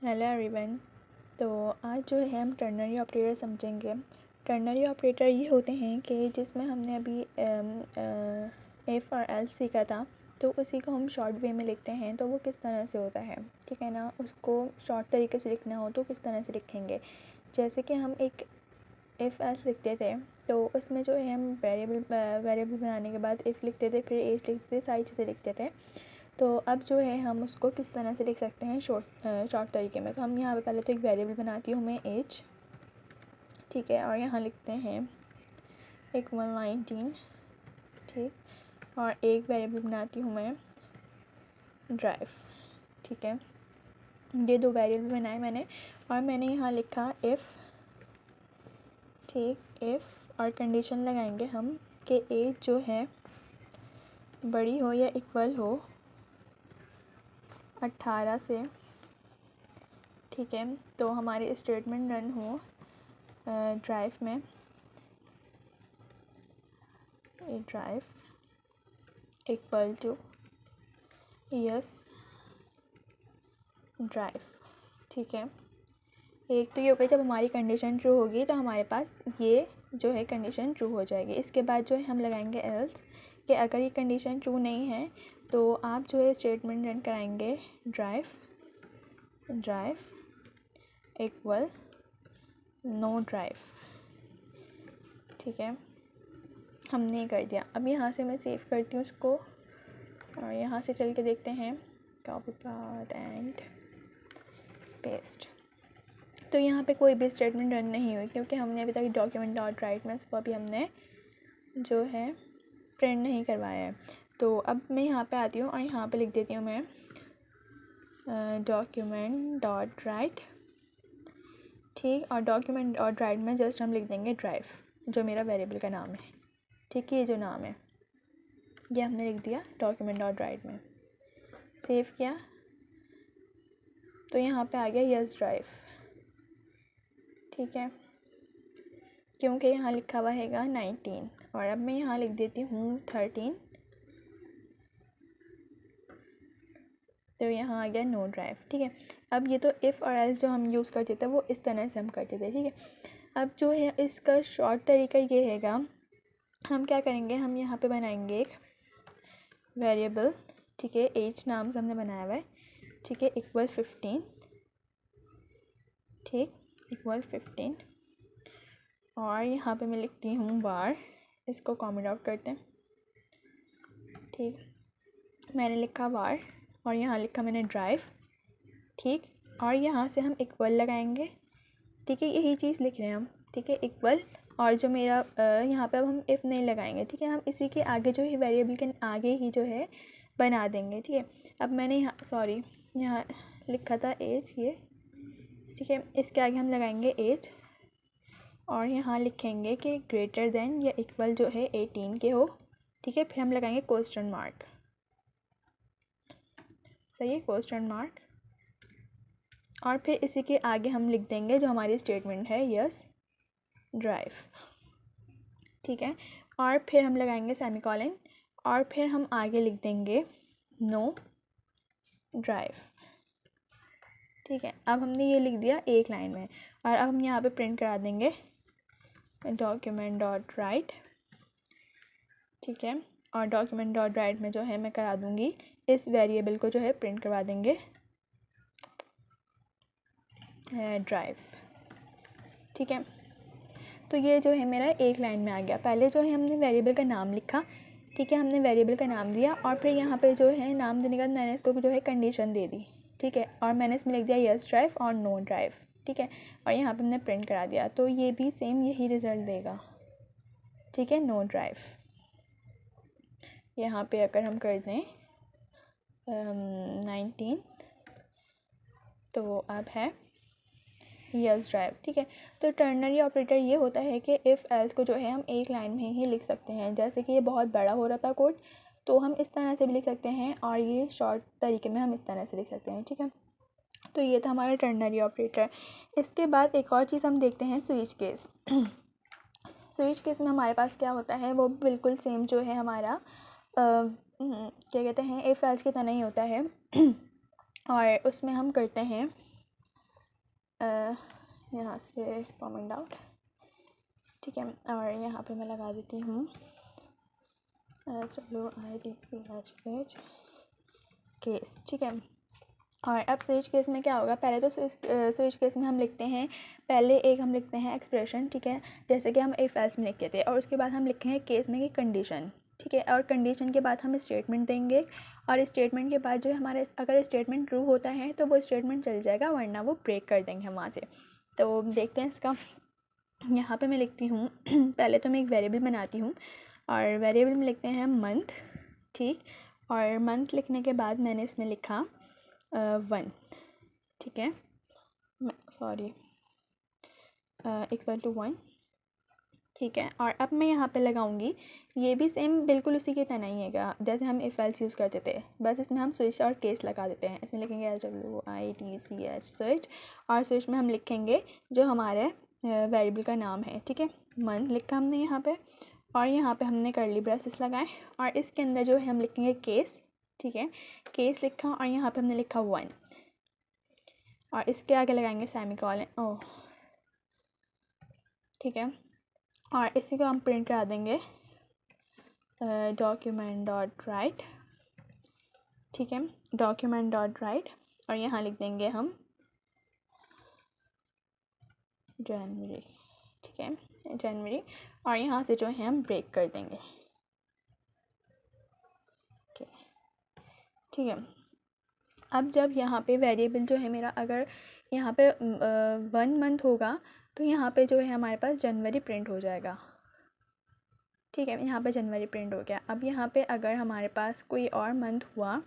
Hello everyone. तो आज जो है हम टर्नरी ऑपरेटर समझेंगे। टर्नरी ऑपरेटर ये होते हैं कि जिसमें हमने अभी इफ़ और एल्स सीखा था, तो उसी को हम शॉर्ट वे में लिखते हैं। तो वो किस तरह से होता है, ठीक है ना। उसको शॉर्ट तरीके से लिखना हो तो किस तरह से लिखेंगे। जैसे कि हम एक इफ़ एल्स लिखते थे, तो उसमें जो है हम वेरिएबल बनाने के बाद इफ़ लिखते थे, फिर एज लिखते थे, सारी चीज़ें लिखते थे। तो अब जो है हम उसको किस तरह से लिख सकते हैं शॉर्ट तरीके में। तो हम यहाँ पे पहले तो एक वेरिएबल बनाती हूँ मैं एज, ठीक है, और यहाँ लिखते हैं एक 119, ठीक, और एक वेरिएबल बनाती हूँ मैं ड्राइव, ठीक है। ये दो वेरिएबल बनाए मैंने, और मैंने यहाँ लिखा इफ़, ठीक, इफ़ और कंडीशन लगाएंगे हम कि एज जो है बड़ी हो या इक्वल हो 18 से, ठीक है। तो हमारे स्टेटमेंट रन हो ड्राइव में, drive equal to yes drive, ठीक है। एक तो ये हो गया, जब हमारी कंडीशन ट्रू होगी तो हमारे पास ये जो है कंडीशन ट्रू हो जाएगी। इसके बाद जो है हम लगाएंगे एल्स, कि अगर ये कंडीशन ट्रू नहीं है तो आप जो है स्टेटमेंट रन कराएंगे ड्राइव इक्वल नो ड्राइव, ठीक है। हमने कर दिया। अब यहाँ से मैं सेव करती हूँ उसको, और यहाँ से चल के देखते हैं कॉपी पाथ एंड पेस्ट। तो यहाँ पे कोई भी स्टेटमेंट रन नहीं हुई, क्योंकि हमने अभी तक डॉक्यूमेंट डॉट राइट में इसको अभी हमने जो है प्रिंट नहीं करवाया है। तो अब मैं यहाँ पे आती हूँ और यहाँ पे लिख देती हूँ मैं डॉक्यूमेंट डॉट राइट, ठीक, और डॉक्यूमेंट डॉट राइट में जस्ट हम लिख देंगे ड्राइव, जो मेरा वेरिएबल का नाम है, ठीक है। ये जो नाम है ये हमने लिख दिया डॉक्यूमेंट डॉट राइट में, सेव किया, तो यहाँ पे आ गया यस ड्राइव, ठीक है, क्योंकि यहाँ लिखा हुआ हैगा 19। और अब मैं यहाँ लिख देती हूँ 13, तो यहाँ आ गया नो ड्राइव, ठीक है। अब ये तो इफ़ और एल्स जो हम यूज़ करते थे वो इस तरह से हम करते थे, ठीक है। अब जो है इसका शॉर्ट तरीका ये हैगा, हम क्या करेंगे, हम यहाँ पे बनाएंगे एक वेरिएबल, ठीक है, एज नाम से हमने बनाया हुआ है, ठीक है, इक्वल 15, ठीक, इक्वल 15, और यहाँ पे मैं लिखती हूँ बार, इसको कॉमेंट आउट करते हैं, ठीक, मैंने लिखा बार और यहाँ लिखा मैंने ड्राइव, ठीक, और यहाँ से हम इक्वल लगाएंगे, ठीक है, यही चीज़ लिख रहे हैं हम, ठीक है, इक्वल। और जो मेरा यहाँ पे अब हम इफ़ नहीं लगाएंगे, ठीक है, हम इसी के आगे जो है वेरिएबल के आगे ही जो है बना देंगे, ठीक है। अब मैंने यहाँ लिखा था एज, ये, ठीक है, इसके आगे हम लगाएंगे एज, और यहाँ लिखेंगे कि ग्रेटर देन या इक्वल जो है 18 के हो, ठीक है। फिर हम लगाएंगे क्वेश्चन मार्क, सही है, क्वेश्चन मार्क, और फिर इसी के आगे हम लिख देंगे जो हमारी स्टेटमेंट है यस ड्राइव, ठीक है। और फिर हम लगाएंगे सेमीकोलन, और फिर हम आगे लिख देंगे नो ड्राइव, ठीक है। अब हमने ये लिख दिया एक लाइन में, और अब हम यहाँ पे प्रिंट करा देंगे डॉक्यूमेंट डॉट राइट, ठीक है, और डॉक्यूमेंट डॉट राइट में जो है मैं करा दूँगी इस वेरिएबल को जो है प्रिंट करवा देंगे ड्राइव, ठीक है। तो ये जो है मेरा एक लाइन में आ गया। पहले जो है हमने वेरिएबल का नाम लिखा, ठीक है, हमने वेरिएबल का नाम दिया, और फिर यहाँ पे जो है नाम देने के बाद मैंने इसको जो है कंडीशन दे दी, ठीक है, और मैंने इसमें लिख दिया यस ड्राइव और नो ड्राइव, ठीक है, और यहाँ पे हमने प्रिंट करा दिया। तो ये भी सेम यही रिज़ल्ट देगा, ठीक है, नो ड्राइव। यहाँ पे अगर हम कर दें 19, तो अब है यस ड्राइव, ठीक है। तो टर्नरी ऑपरेटर ये होता है कि इफ़ एल्स को जो है हम एक लाइन में ही लिख सकते हैं। जैसे कि ये बहुत बड़ा हो रहा था कोड, तो हम इस तरह से भी लिख सकते हैं, और ये शॉर्ट तरीके में हम इस तरह से लिख सकते हैं, ठीक है। तो ये था हमारा टर्नरी ऑपरेटर। इसके बाद एक और चीज़ हम देखते हैं, स्विच केस। स्विच केस में हमारे पास क्या होता है, वो बिल्कुल सेम जो है हमारा क्या कहते हैं, इफ़ एल्स की तरह ही होता है। और उसमें हम करते हैं यहाँ से कमेंट आउट, ठीक है। और यहाँ पे मैं लगा देती हूँ SWITCH केस, ठीक है। और अब स्विच केस में क्या होगा, पहले तो स्विच केस में हम लिखते हैं, पहले एक हम लिखते हैं एक्सप्रेशन, ठीक है, जैसे कि हम इफ़ एल्स में लिखते थे, और उसके बाद हम लिखेंगे केस में कि कंडीशन, ठीक है। और कंडीशन के बाद हम स्टेटमेंट देंगे, और स्टेटमेंट के बाद जो है हमारे अगर स्टेटमेंट ट्रू होता है तो वो स्टेटमेंट चल जाएगा, वरना वो ब्रेक कर देंगे हम वहाँ से। तो देखते हैं इसका। यहाँ पे मैं लिखती हूँ पहले तो मैं एक वेरिएबल बनाती हूँ, और वेरिएबल में लिखते हैं मंथ, ठीक। और मंथ लिखने के बाद मैंने इसमें लिखा 1, ठीक है, सॉरी इक्वल टू 1, ठीक है। और अब मैं यहाँ पे लगाऊंगी, ये भी सेम बिल्कुल उसी की तरह ही है जैसे हम इफ़ एल्स यूज़ करते थे, बस इसमें हम स्विच और केस लगा देते हैं। इसमें लिखेंगे SWITCH स्विच, और स्विच में हम लिखेंगे जो हमारे वेरिएबल का नाम है, ठीक है। मंथ लिखा हमने यहाँ पे, और यहाँ पे हमने कर्ली ब्रेसेस लगाए, और इसके अंदर जो है हम लिखेंगे केस, ठीक है, केस लिखा, और यहाँ पे हमने लिखा 1, और इसके आगे लगाएंगे सेमीकोलन, ठीक है। और इसी को हम प्रिंट करा देंगे डॉक्यूमेंट डॉट राइट, ठीक है, डॉक्यूमेंट डॉट राइट, और यहाँ लिख देंगे हम जनवरी, ठीक है, जनवरी, और यहाँ से जो है हम ब्रेक कर देंगे, ठीक है। अब जब यहाँ पे वेरिएबल जो है मेरा, अगर यहाँ पे 1 मंथ होगा तो यहाँ पे जो है हमारे पास जनवरी प्रिंट हो जाएगा, ठीक है। यहाँ पे जनवरी प्रिंट हो गया। अब यहाँ पे अगर हमारे पास कोई और मंथ हुआ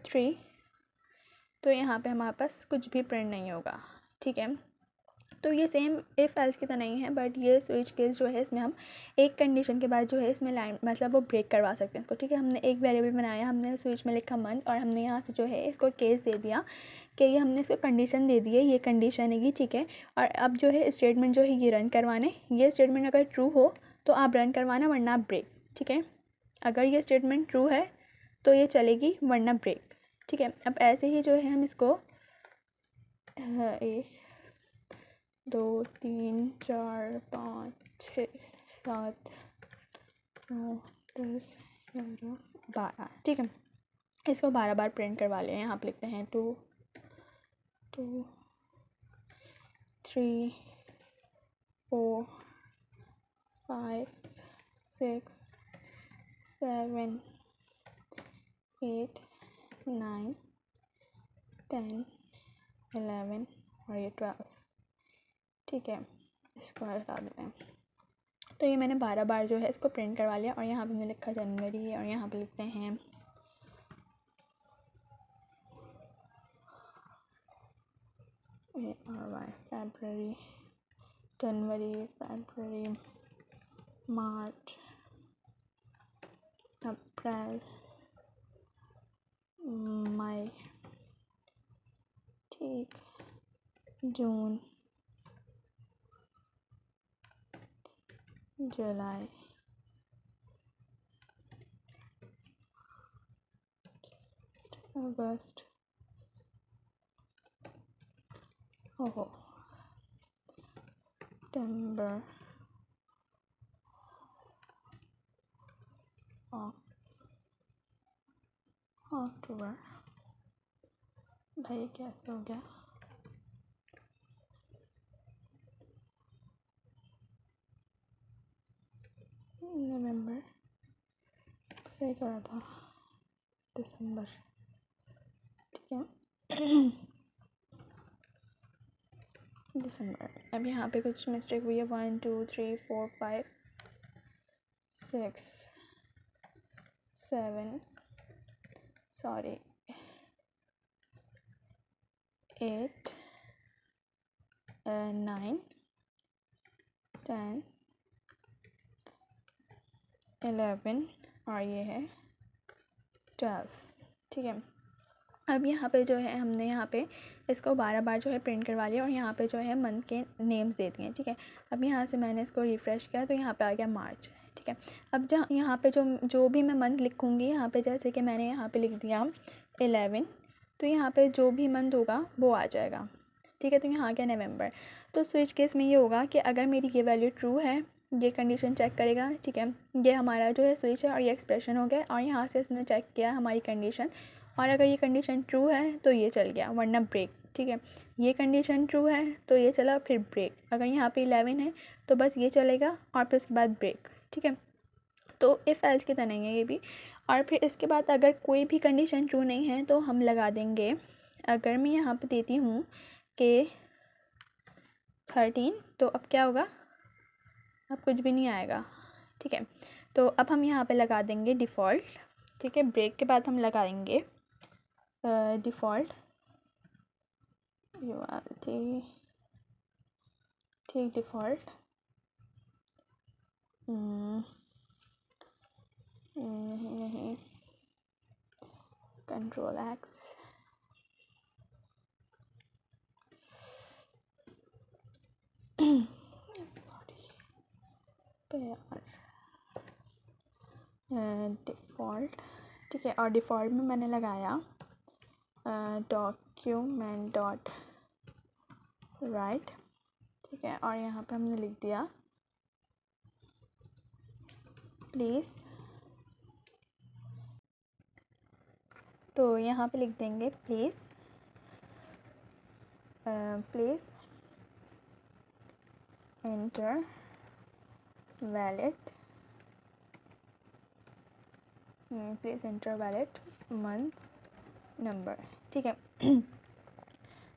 3, तो यहाँ पे हमारे पास कुछ भी प्रिंट नहीं होगा, ठीक है। तो ये सेम इफ़ एल्स की तरह नहीं है, बट ये स्विच केस जो है इसमें हम एक कंडीशन के बाद जो है इसमें लाइन मतलब वो ब्रेक करवा सकते हैं इसको, ठीक है। हमने एक वेरिएबल बनाया, हमने स्विच में लिखा मंथ, और हमने यहाँ से जो है इसको केस दे दिया कि ये हमने इसको कंडीशन दे दी है, ये कंडीशन है, ठीक है। और अब जो है स्टेटमेंट जो है ये रन करवाने, ये स्टेटमेंट अगर ट्रू हो तो आप रन करवाना, वरना आप ब्रेक, ठीक है। अगर ये स्टेटमेंट ट्रू है तो ये चलेगी, वरना ब्रेक, ठीक है। अब ऐसे ही जो है हम इसको 1 2 3 4 5 6 7 9 10 11 12, ठीक है। इसको 12 बार प्रिंट करवा लें। यहाँ पे लिखते हैं 2 2 3 4 5 6 7 8 9 10 11 और ये 12, ठीक है। इसको हटा देते हैं। तो ये मैंने 12 बार जो है इसको प्रिंट करवा लिया, और यहाँ पे मैंने लिखा जनवरी, और यहाँ पे लिखते हैं फरवरी, जनवरी, फरवरी, मार्च, अप्रैल, मई, ठीक, जून, जुलाई, अगस्त, सितंबर, अक्टूबर, भाई कैसे हो गया, नवंबर, सही करा था, दिसंबर, ठीक है। दिसंबर। अब यहाँ पे कुछ मिस्टेक हुई है, 1 2 3 4 5 6 7 सॉरी 8 9 10 11 और ये है 12, ठीक है। अब यहाँ पे जो है हमने यहाँ पे इसको 12 बार जो है प्रिंट करवा लिया, और यहाँ पे जो है मंथ के नेम्स दे दिए, ठीक है। अब यहाँ से मैंने इसको रिफ़्रेश किया तो यहाँ पे आ गया मार्च, ठीक है। अब जहाँ यहाँ पे जो भी मैं मंथ लिखूँगी, यहाँ पे जैसे कि मैंने यहाँ पे लिख दिया 11, तो यहाँ पे जो भी मंथ होगा वो आ जाएगा, ठीक है। तो यहाँ आ गया नवंबर। तो स्विच केस में ये होगा कि अगर मेरी ये वैल्यू ट्रू है, ये कंडीशन चेक करेगा, ठीक है। ये हमारा जो है स्विच है और ये एक्सप्रेशन हो गया, और यहाँ से इसने चेक किया हमारी कंडीशन, और अगर ये कंडीशन ट्रू है तो ये चल गया, वरना ब्रेक, ठीक है। ये कंडीशन ट्रू है तो ये चला, फिर ब्रेक। अगर यहाँ पे 11 है तो बस ये चलेगा और फिर उसके बाद ब्रेक, ठीक है। तो इफ़ एल्स की तरह है ये भी। और फिर इसके बाद अगर कोई भी कंडीशन ट्रू नहीं है तो हम लगा देंगे, अगर मैं यहाँ पे देती हूँ कि 13, तो अब क्या होगा, अब कुछ भी नहीं आएगा, ठीक है। तो अब हम यहाँ पे लगा देंगे डिफ़ॉल्ट, ठीक है। ब्रेक के बाद हम लगाएंगे डिफ़ॉल्ट ठीक डिफ़ॉल्ट नहीं कंट्रोल एक्स डिफ़ॉल्ट, ठीक है। और डिफ़ॉल्ट में मैंने लगाया डॉक्यूमेंट डॉट राइट, ठीक है। और यहाँ पे हमने लिख दिया प्लीज़, तो यहाँ पे लिख देंगे please enter valid month number, ठीक है।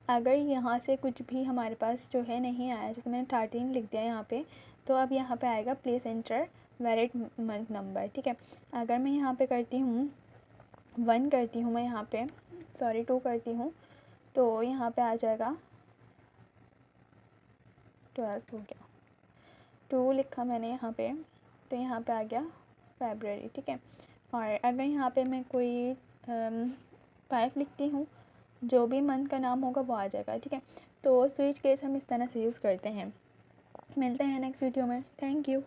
अगर यहाँ से कुछ भी हमारे पास जो है नहीं आया, जैसे मैंने 13 लिख दिया यहाँ पे, तो अब यहाँ पे आएगा please enter valid month number, ठीक है। अगर मैं यहाँ पे करती हूँ 1 करती हूँ, मैं यहाँ पे 2 करती हूँ, तो यहाँ पे आ जाएगा 12 हो गया, 2 लिखा मैंने यहाँ पे, तो यहाँ पे आ गया फरवरी, ठीक है। और अगर यहाँ पे मैं कोई 5 लिखती हूँ, जो भी मंथ का नाम होगा वो आ जाएगा, ठीक है। तो स्विच केस हम इस तरह से यूज़ करते हैं। मिलते हैं नेक्स्ट वीडियो में। Thank you.